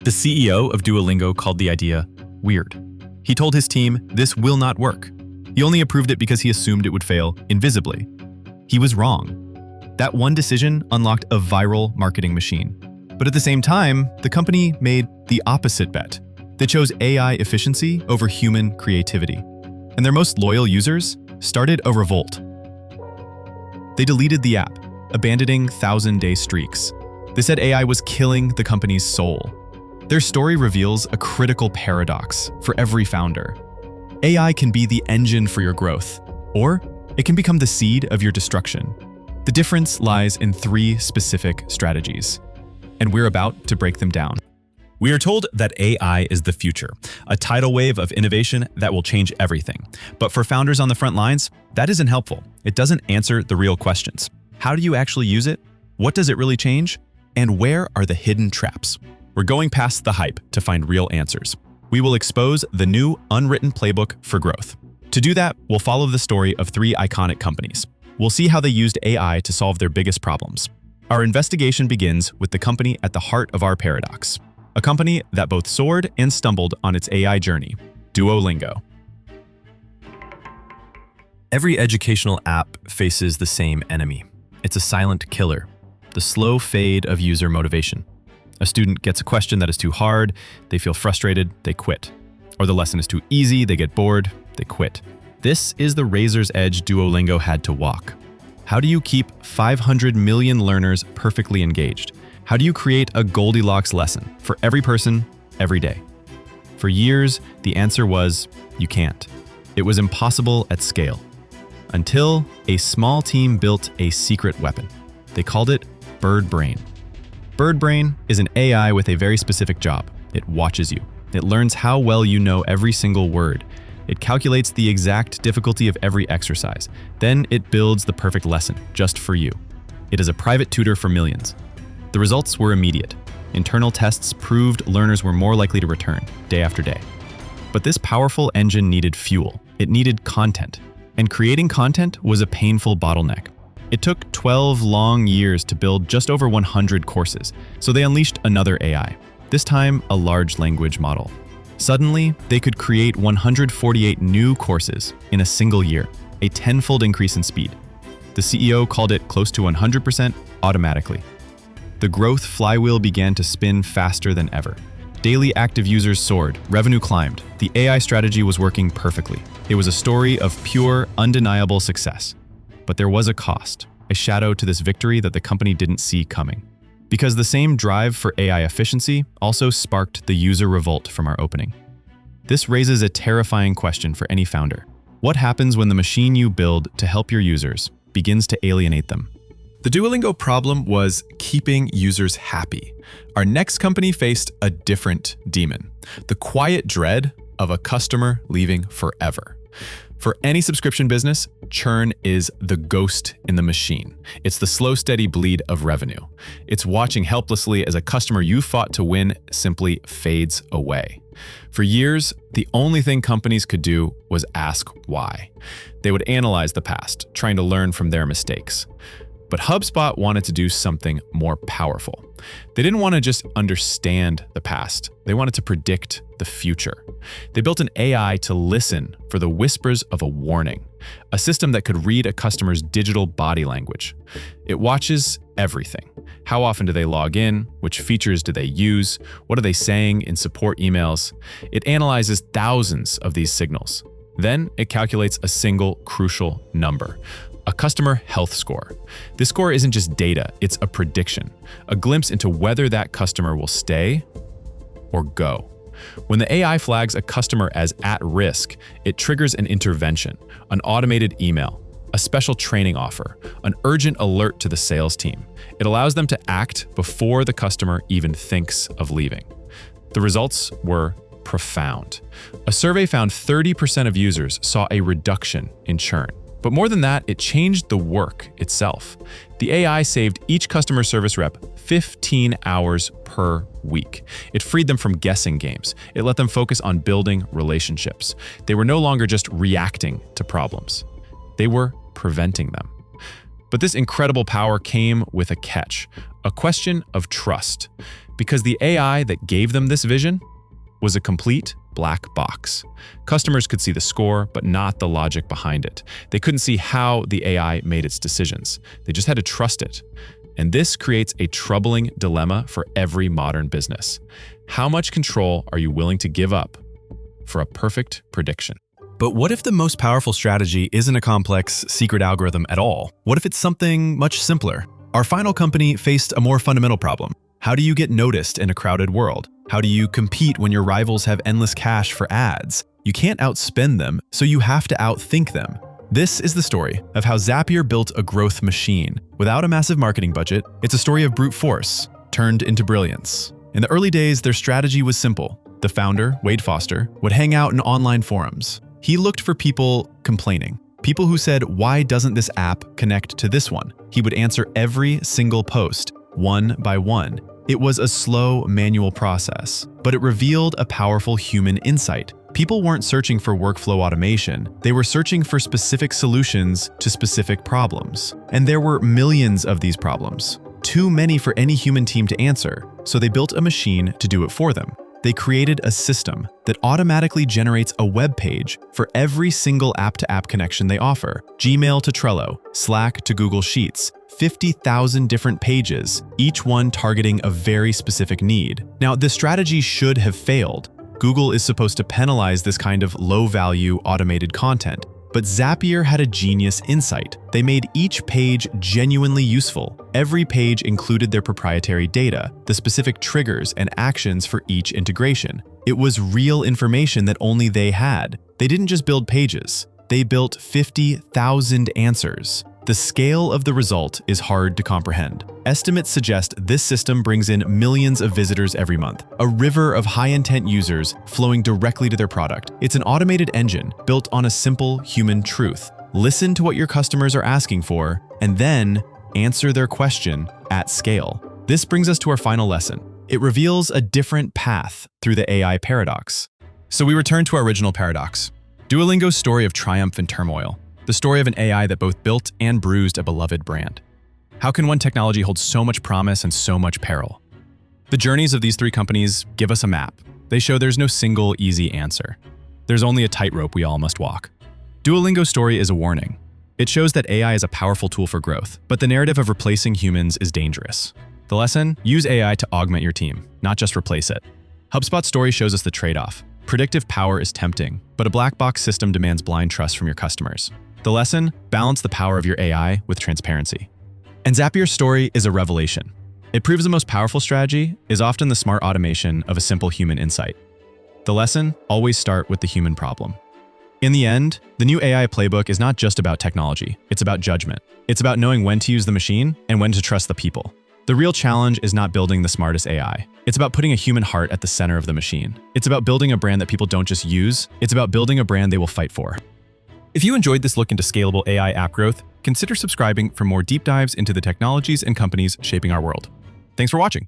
The CEO of Duolingo called the idea weird. He told his team this will not work. He only approved it because he assumed it would fail invisibly. He was wrong. That one decision unlocked a viral marketing machine. But at the same time, the company made the opposite bet. They chose AI efficiency over human creativity. And their most loyal users started a revolt. They deleted the app, abandoning 1,000-day streaks. They said AI was killing the company's soul. Their story reveals a critical paradox for every founder. AI can be the engine for your growth, or it can become the seed of your destruction. The difference lies in 3 specific strategies, and we're about to break them down. We are told that AI is the future, a tidal wave of innovation that will change everything. But for founders on the front lines, that isn't helpful. It doesn't answer the real questions. How do you actually use it? What does it really change? And where are the hidden traps? We're going past the hype to find real answers. We will expose the new unwritten playbook for growth. To do that, we'll follow the story of 3 iconic companies. We'll see how they used AI to solve their biggest problems. Our investigation begins with the company at the heart of our paradox, a company that both soared and stumbled on its AI journey, Duolingo. Every educational app faces the same enemy. It's a silent killer, the slow fade of user motivation. A student gets a question that is too hard, they feel frustrated, they quit. Or the lesson is too easy, they get bored, they quit. This is the razor's edge Duolingo had to walk. How do you keep 500 million learners perfectly engaged? How do you create a Goldilocks lesson for every person, every day? For years, the answer was, you can't. It was impossible at scale. Until a small team built a secret weapon. They called it Bird Brain. Bird Brain is an AI with a very specific job. It watches you. It learns how well you know every single word. It calculates the exact difficulty of every exercise. Then it builds the perfect lesson, just for you. It is a private tutor for millions. The results were immediate. Internal tests proved learners were more likely to return, day after day. But this powerful engine needed fuel. It needed content. And creating content was a painful bottleneck. It took 12 long years to build just over 100 courses, so they unleashed another AI, this time a large language model. Suddenly, they could create 148 new courses in a single year, a 10-fold increase in speed. The CEO called it close to 100% automatically. The growth flywheel began to spin faster than ever. Daily active users soared, revenue climbed. The AI strategy was working perfectly. It was a story of pure, undeniable success. But there was a cost, a shadow to this victory that the company didn't see coming. Because the same drive for AI efficiency also sparked the user revolt from our opening. This raises a terrifying question for any founder. What happens when the machine you build to help your users begins to alienate them? The Duolingo problem was keeping users happy. Our next company faced a different demon, the quiet dread of a customer leaving forever. For any subscription business, churn is the ghost in the machine. It's the slow, steady bleed of revenue. It's watching helplessly as a customer you fought to win simply fades away. For years, the only thing companies could do was ask why. They would analyze the past, trying to learn from their mistakes. But HubSpot wanted to do something more powerful. They didn't want to just understand the past. They wanted to predict the future. They built an AI to listen for the whispers of a warning, a system that could read a customer's digital body language. It watches everything. How often do they log in? Which features do they use? What are they saying in support emails? It analyzes thousands of these signals. Then it calculates a single crucial number. A customer health score. This score isn't just data, it's a prediction, a glimpse into whether that customer will stay or go. When the AI flags a customer as at risk, it triggers an intervention, an automated email, a special training offer, an urgent alert to the sales team. It allows them to act before the customer even thinks of leaving. The results were profound. A survey found 30% of users saw a reduction in churn. But more than that, it changed the work itself. The AI saved each customer service rep 15 hours per week. It freed them from guessing games. It let them focus on building relationships. They were no longer just reacting to problems. They were preventing them. But this incredible power came with a catch, a question of trust, because the AI that gave them this vision was a complete black box. Customers could see the score, but not the logic behind it. They couldn't see how the AI made its decisions. They just had to trust it. And this creates a troubling dilemma for every modern business. How much control are you willing to give up for a perfect prediction? But what if the most powerful strategy isn't a complex secret algorithm at all? What if it's something much simpler? Our final company faced a more fundamental problem. How do you get noticed in a crowded world? How do you compete when your rivals have endless cash for ads? You can't outspend them, so you have to outthink them. This is the story of how Zapier built a growth machine. Without a massive marketing budget, it's a story of brute force turned into brilliance. In the early days, their strategy was simple. The founder, Wade Foster, would hang out in online forums. He looked for people complaining. People who said, "Why doesn't this app connect to this one?" He would answer every single post, one by one. It was a slow, manual process, but it revealed a powerful human insight. People weren't searching for workflow automation. They were searching for specific solutions to specific problems. And there were millions of these problems. Too many for any human team to answer, so they built a machine to do it for them. They created a system that automatically generates a web page for every single app-to-app connection they offer. Gmail to Trello, Slack to Google Sheets, 50,000 different pages, each one targeting a very specific need. Now, this strategy should have failed. Google is supposed to penalize this kind of low-value automated content. But Zapier had a genius insight. They made each page genuinely useful. Every page included their proprietary data, the specific triggers and actions for each integration. It was real information that only they had. They didn't just build pages. They built 50,000 answers. The scale of the result is hard to comprehend. Estimates suggest this system brings in millions of visitors every month, a river of high-intent users flowing directly to their product. It's an automated engine built on a simple human truth. Listen to what your customers are asking for, and then answer their question at scale. This brings us to our final lesson. It reveals a different path through the AI paradox. So we return to our original paradox. Duolingo's story of triumph and turmoil. The story of an AI that both built and bruised a beloved brand. How can one technology hold so much promise and so much peril? The journeys of these three companies give us a map. They show there's no single easy answer. There's only a tightrope we all must walk. Duolingo's story is a warning. It shows that AI is a powerful tool for growth, but the narrative of replacing humans is dangerous. The lesson? Use AI to augment your team, not just replace it. HubSpot's story shows us the trade-off. Predictive power is tempting, but a black box system demands blind trust from your customers. The lesson? Balance the power of your AI with transparency. And Zapier's story is a revelation. It proves the most powerful strategy is often the smart automation of a simple human insight. The lesson? Always start with the human problem. In the end, the new AI Playbook is not just about technology, it's about judgment. It's about knowing when to use the machine and when to trust the people. The real challenge is not building the smartest AI. It's about putting a human heart at the center of the machine. It's about building a brand that people don't just use, it's about building a brand they will fight for. If you enjoyed this look into scalable AI app growth, consider subscribing for more deep dives into the technologies and companies shaping our world. Thanks for watching.